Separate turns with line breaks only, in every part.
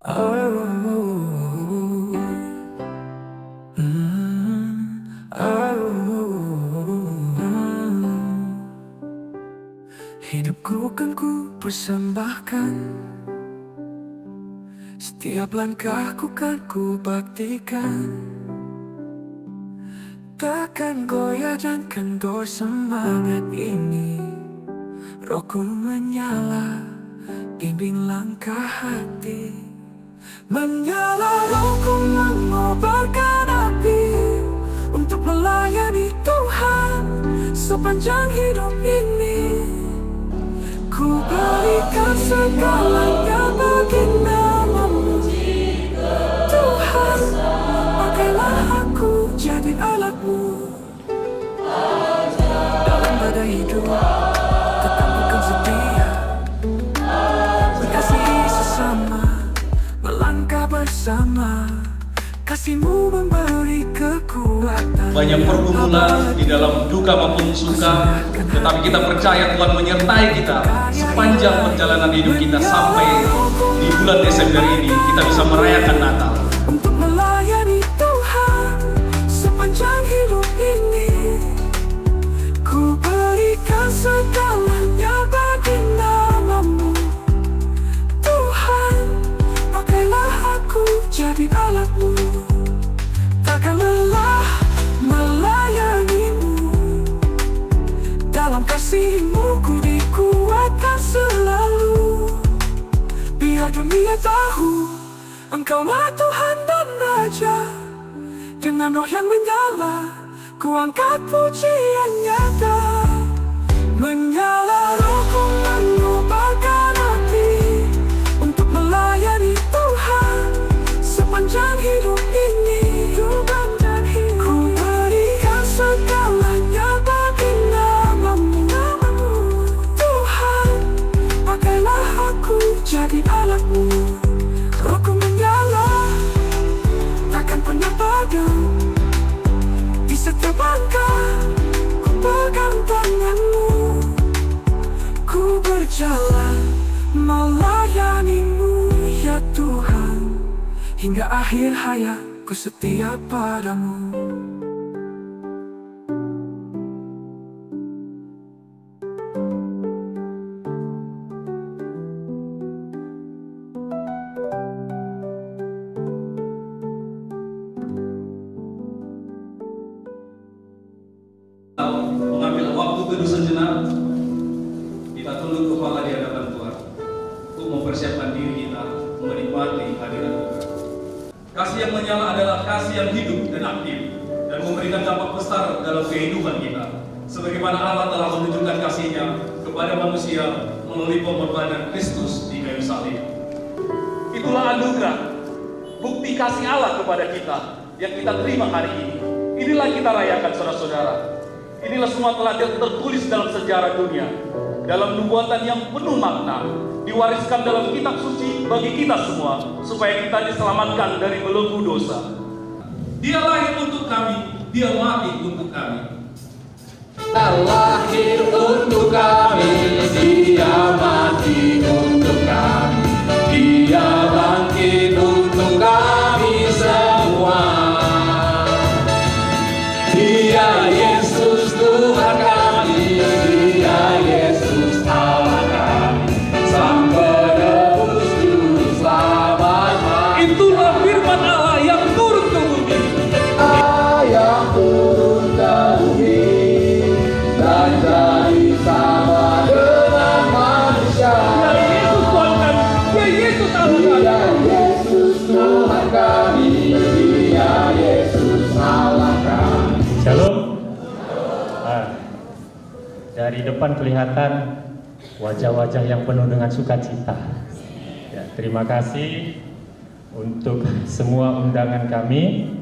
Oh, hidupku kan ku persembahkan, setiap langkahku kan ku baktikan. Takkan goyah dan kendor semangat ini. Rohku menyala, bimbing langkah hati. Menyala rohku mengobarkan api untuk melayani Tuhan sepanjang hidup ini. Ku berikan segalanya bagi nama-Mu, Tuhan. Pakailah aku jadi alat-Mu dalam badai hidup. Tetap bukan setia, berkasihi sesama, melangkah bersama. Kasih-Mu memberi kekuatan.
Banyak pergumulan di dalam duka maupun suka, tetapi kita percaya Tuhan menyertai kita sepanjang perjalanan hidup kita sampai di bulan Desember ini kita bisa merayakan Natal.
Untuk melayani Tuhan sepanjang hidup ini, ku berikan segalanya bagi nama-Mu, Tuhan. Pakailah aku jadi alat-Mu, takkan lelah melayani-Mu. Dalam kasih-Mu ku dikuatkan selalu. Biar dunia tahu Engkaulah Tuhan dan Raja. Dengan roh yang menyala, ku angkat pujian nyata. Menyala rohku mengobarkan api untuk melayani Tuhan sepanjang hidup ini. Ku berikan segalanya bagi nama-Mu, Tuhan. Pakailah aku jadi alat-Mu. Rohku menyala, takkan pernah padam. Di setiap langkah, ku pegang tangan-Mu. Ku berjalan melayani-Mu, ya Tuhan. Hingga akhir hayatku setia padamu.
Mengambil waktu teduh sejenak, kita tunduk kepala di hadapan Tuhan untuk mempersiapkan diri kita menikmati hadirat Tuhan. Kasih yang menyala adalah kasih yang hidup dan aktif dan memberikan dampak besar dalam kehidupan kita, sebagaimana Allah telah menunjukkan kasih-Nya kepada manusia melalui pengorbanan Kristus di kayu salib. Itulah anugerah, bukti kasih Allah kepada kita yang kita terima hari ini. Inilah kita rayakan, saudara-saudara. Inilah semua telah tertulis dalam sejarah dunia, dalam nubuatan yang penuh makna, diwariskan dalam kitab suci bagi kita semua, supaya kita diselamatkan dari belenggu dosa. Dia lahir untuk kami, Dia mati untuk kami.
Dia lahir untuk kami, Dia mati untuk kami, Dia bangkit untuk kami semua. Dia Yesus Tuhan kami, Dia Yesus Allah kami, Sang Penebus Juru Selamat kami.
Itulah firman Allah yang turun ke bumi.
Yang turun ke bumi dan jadi sama dengan manusia.
Dia Yesus Tuhan kami, Dia Yesus Allah kami.
Dia Yesus Tuhan kami, Dia Yesus Allah kami.
Shalom. Dari depan kelihatan wajah-wajah yang penuh dengan sukacita. Ya, terima kasih untuk semua undangan kami.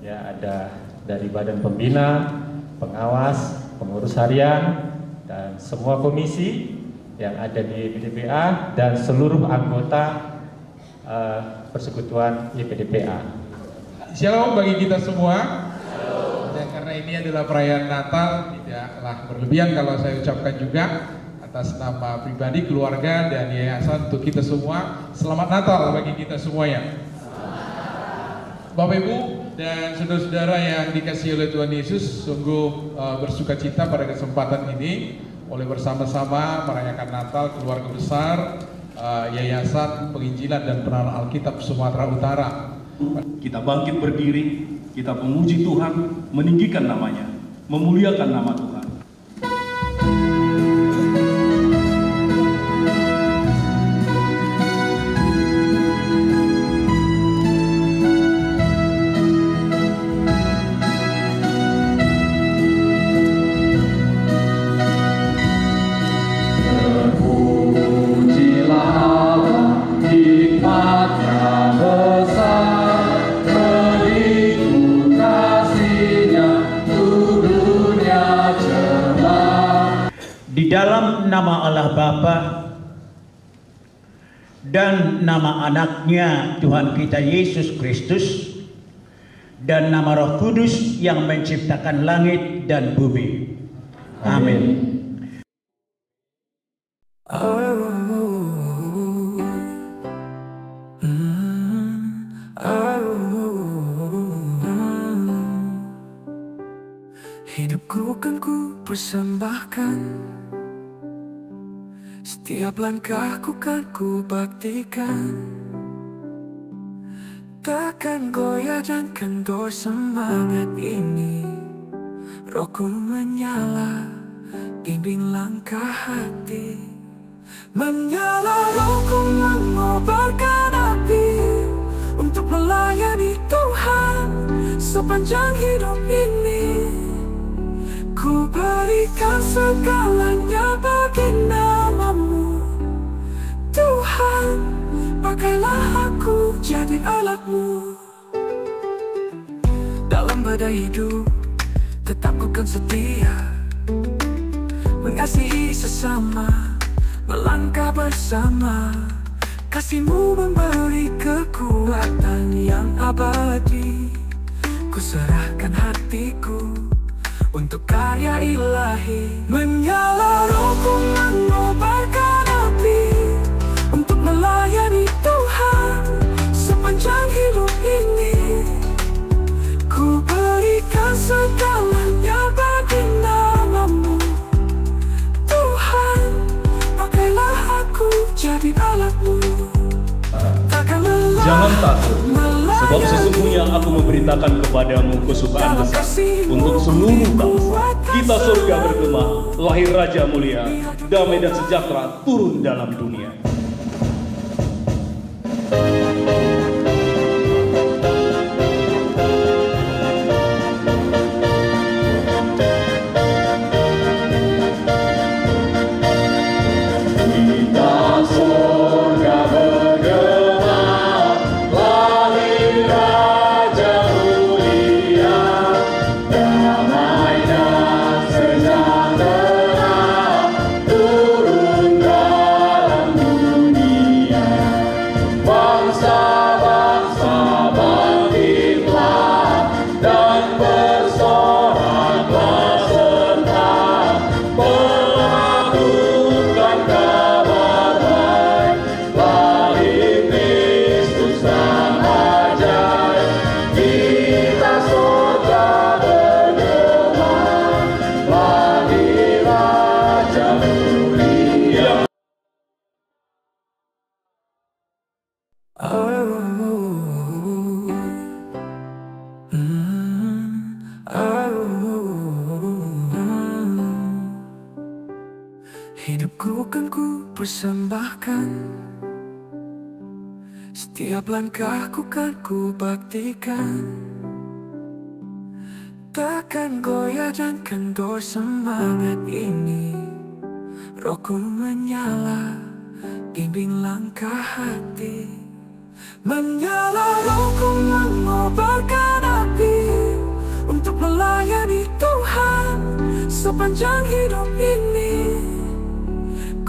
Ya, ada dari Badan Pembina, pengawas, pengurus harian, dan semua komisi yang ada di YPDPA dan seluruh anggota Persekutuan YPDPA.
Shalom bagi kita semua. Dan karena ini adalah perayaan Natal, tidaklah berlebihan kalau saya ucapkan juga Atas nama pribadi, keluarga, dan yayasan untuk kita semua, selamat Natal bagi kita semuanya. Bapak Ibu dan saudara-saudara yang dikasihi oleh Tuhan Yesus, sungguh bersuka cita pada kesempatan ini oleh bersama-sama merayakan Natal keluarga besar Yayasan Penginjilan dan Penerangan Alkitab Sumatera Utara.
Kita bangkit berdiri, kita memuji Tuhan, meninggikan namanya, memuliakan nama Tuhan.
Di dalam nama Allah Bapa dan nama anaknya Tuhan kita Yesus Kristus dan nama Roh Kudus yang menciptakan langit dan bumi. Amin.
Hidupku kan ku persembahkan, setiap langkahku kan ku baktikan. Takkan goyah dan kendor semangat ini. Rohku menyala, bimbing langkah hati. Menyala rohku mengobarkan api untuk melayani Tuhan sepanjang hidup ini. Ku berikan segalanya bagi nama-Mu, Tuhan. Pakailah aku jadi alat-Mu. Dalam badai hidup tetap ku kan setia, mengasihi sesama, melangkah bersama. Kasih-Mu memberi kekuatan yang abadi. Ku serahkan hatiku untuk karya ilahi. Menyala rohku mengobarkan api untuk melayani Tuhan sepanjang hidup ini. Ku berikan segalanya bagi nama-Mu, Tuhan. Pakailah aku jadi alat-Mu. Takkan lelah,
Jangan takut, sebab sesungguhnya aku memberitakan kepadamu kesukaan besar untuk seluruh bangsa. Kita surga bergema, lahir Raja mulia, damai dan sejahtera turun dalam dunia.
Hidupku kan ku persembahkan, setiap langkahku kan ku baktikan. Takkan goyah dan kendor semangat ini. Rohku menyala, bimbing langkah hati. Menyala rohku mengobarkan api untuk melayani Tuhan sepanjang hidup ini.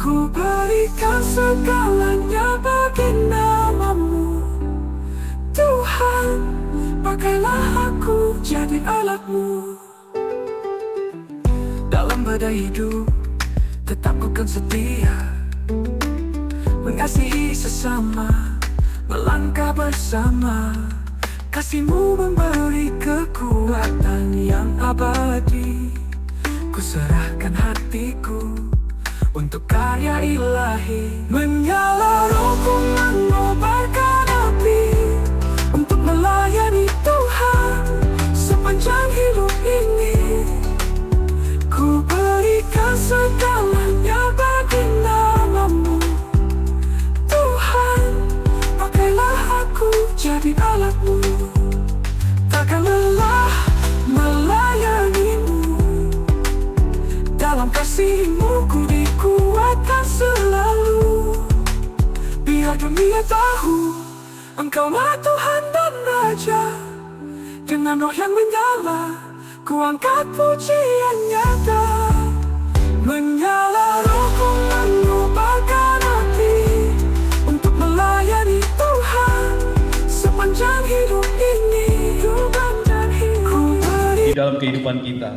Ku berikan segalanya bagi nama-Mu, Tuhan. Pakailah aku jadi alat-Mu. Dalam badai hidup tetap ku kan setia, mengasihi sesama, melangkah bersama. Kasih-Mu memberi kekuatan yang abadi. Ku serahkan hatiku untuk karya ilahi. Menyala rohku mengobarkan api untuk melayani Tuhan sepanjang hidup ini. Ku berikan segalanya bagi nama-Mu Tuhan. Pakailah aku jadi alat-Mu, takkan lelah melayani-Mu. Dalam kasih-Mu ku dikuatkan selalu. Biar dunia tahu Engkaulah Tuhan dan Raja. Dengan roh yang menyala ku angkat pujian nyata. Menyala rohku mengobarkan api untuk melayani Tuhan sepanjang hidup ini.
Di dalam kehidupan kita,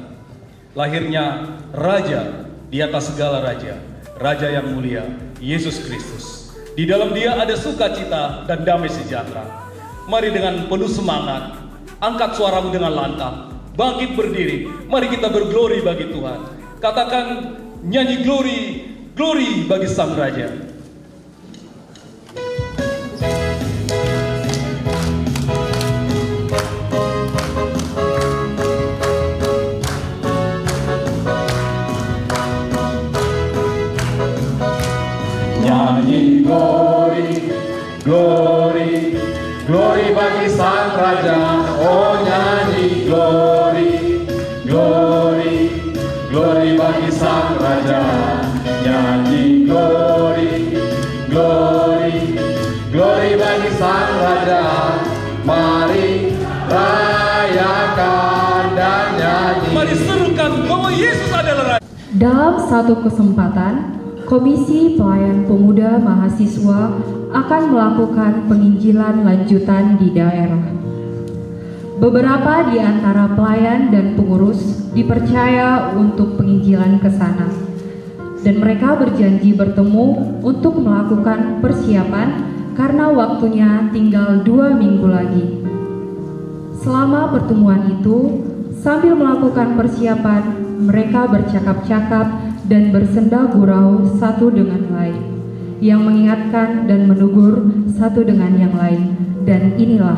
lahirnya Raja di atas segala raja, Raja yang mulia, Yesus Kristus. Di dalam Dia ada sukacita dan damai sejahtera. Mari dengan penuh semangat, angkat suaramu dengan lantang, bangkit berdiri, mari kita berglori bagi Tuhan. Katakan, nyanyi glory, glory bagi Sang Raja.
Nyanyi glory, glory, glory bagi Sang Raja. Oh nyanyi glory, glory, glory bagi Sang Raja. Nyanyi glory, glory, glory bagi Sang Raja. Mari rayakan dan nyanyi.
Mari serukan bahwa Yesus adalah Raja.
Dalam satu kesempatan, Komisi Pelayan Pemuda Mahasiswa akan melakukan penginjilan lanjutan di daerah. Beberapa di antara pelayan dan pengurus dipercaya untuk penginjilan ke sana, dan mereka berjanji bertemu untuk melakukan persiapan karena waktunya tinggal 2 minggu lagi. Selama pertemuan itu, sambil melakukan persiapan, mereka bercakap-cakap dan bersenda gurau satu dengan lain, yang mengingatkan dan menegur satu dengan yang lain. Dan inilah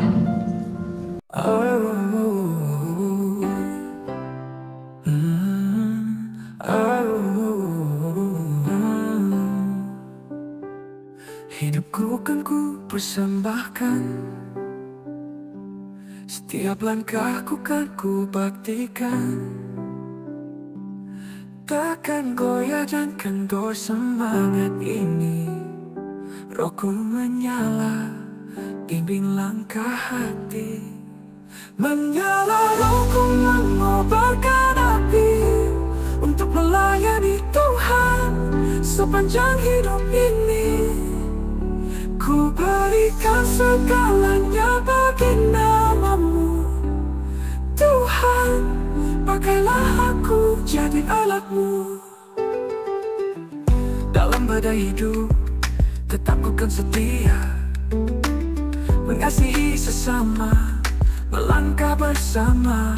hidupku kan ku persembahkan, setiap langkahku kan ku baktikan. Takkan goyah dan kendor semangat ini. Rohku menyala, bimbing langkah hati. Menyala rohku mengobarkan api untuk melayani Tuhan sepanjang hidup ini. Ku berikan segalanya bagi nama-Mu Tuhan. Pakailah aku jadi alat-Mu. Dalam badai hidup tetap ku kan setia, mengasihi sesama, melangkah bersama.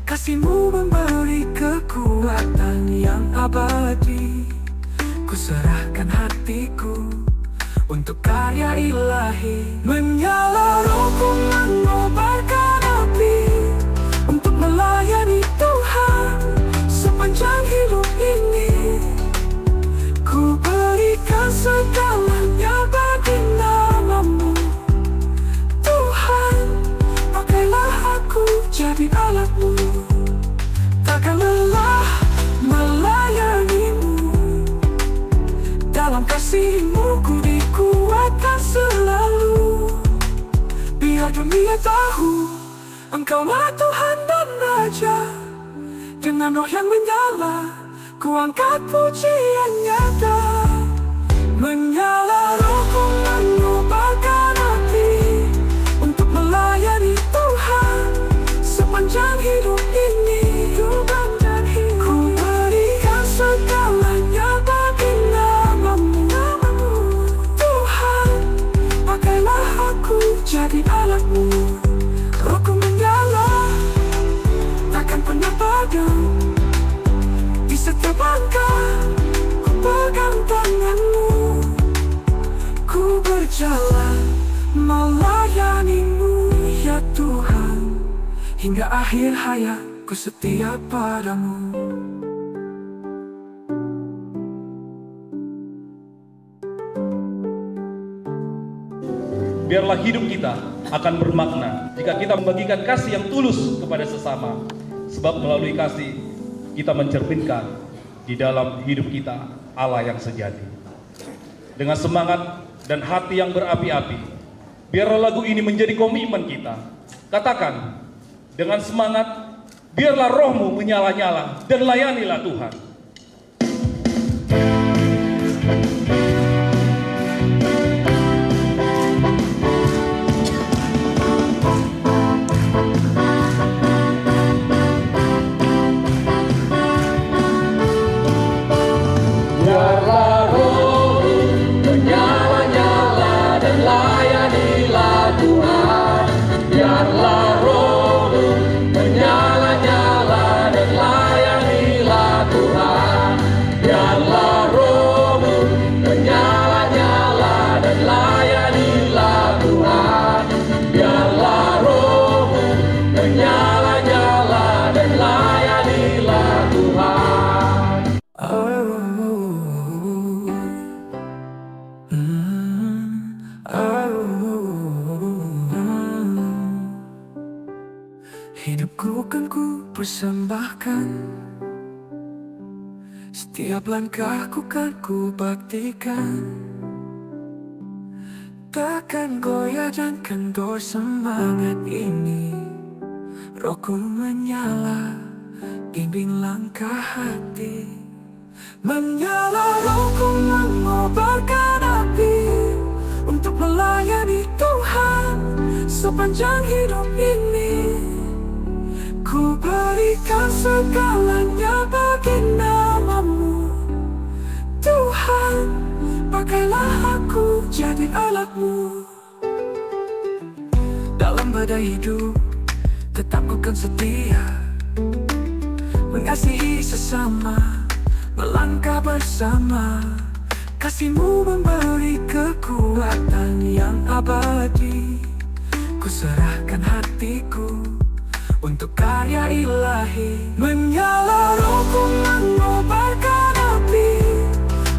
Kasih-Mu memberi kekuatan yang abadi. Ku serahkan hatiku untuk karya ilahi. Menyala rohku mengobarkan api untuk melayani Tuhan sepanjang hidup ini. Ku berikan segalanya bagi nama-Mu Tuhan. Pakailah aku jadi alat-Mu, takkan lelah melayani-Mu. Dalam kasih-Mu ku dikuatkan selalu. Biar dunia tahu Engkaulah Tuhan dan Raja. Dengan roh yang menyala ku angkat pujian nyata. Menyala rohku mengobarkan api untuk melayani Tuhan sepanjang hidup ini. Ku berikan segalanya jadi alatmu. Rohku menyala, takkan pernah padam. Di setiap langkah, ku pegang tanganmu. Ku berjalan melayanimu ya Tuhan. Hingga akhir hayatku setia padamu.
Biarlah hidup kita akan bermakna jika kita membagikan kasih yang tulus kepada sesama. Sebab melalui kasih kita mencerminkan di dalam hidup kita Allah yang sejati. Dengan semangat dan hati yang berapi-api, biarlah lagu ini menjadi komitmen kita. Katakan dengan semangat, biarlah rohmu menyala-nyala dan layanilah Tuhan.
Biarlah rohmu menyala-nyala dan layanilah Tuhan. Biarlah rohmu menyala-nyala dan layanilah Tuhan. Biarlah rohmu menyala-nyala dan layanilah Tuhan. Biarlah rohmu menyala-nyala dan layanilah Tuhan.
Hidupku kan ku persembahkan, setiap langkahku kan ku baktikan. Takkan goyah dan kendor semangat ini. Rohku menyala, bimbing langkah hati. Menyala rohku mengobarkan api untuk melayani Tuhan sepanjang hidup ini. Ku berikan segalanya bagi namamu Tuhan, pakailah aku jadi alatmu. Dalam badai hidup tetap ku kan setia, mengasihi sesama, melangkah bersama. Kasihmu memberi kekuatan yang abadi. Ku serahkan hatiku untuk karya ilahi. Menyala rohku mengobarkan api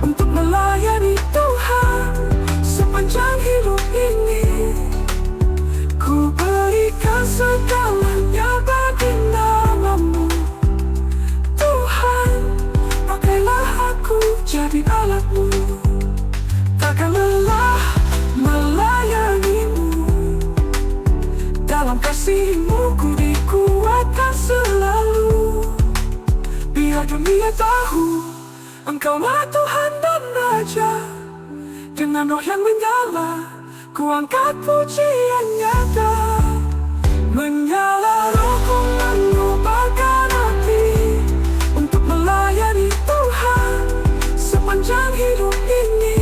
untuk melayani Tuhan sepanjang hidup ini. Ku berikan segalanya bagi namamu Tuhan, pakailah aku jadi alatmu. Takkan lelah melayanimu, dalam kasihmu ku dikuatkan selalu. Biar dunia tahu Engkaulah Tuhan dan Raja. Dengan roh yang menyala, ku angkat pujian nyata. Menyala rohku mengobarkan api untuk melayani Tuhan sepanjang hidup ini.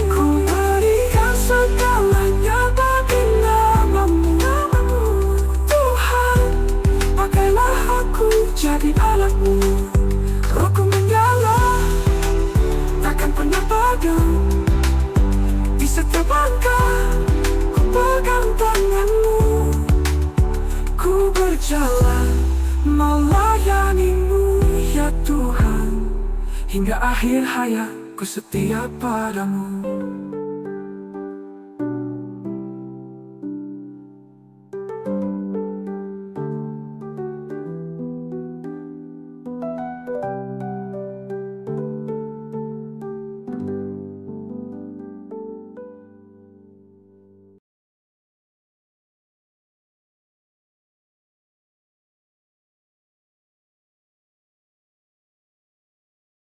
Ku berikan segalanya bagi namamu Tuhan, pakailah aku jadi alatmu. Rohku menyala, takkan pernah padam. Di setiap langkah, ku pegang tanganmu. Ku berjalan melayanimu ya Tuhan, hingga akhir hayatku setia padamu.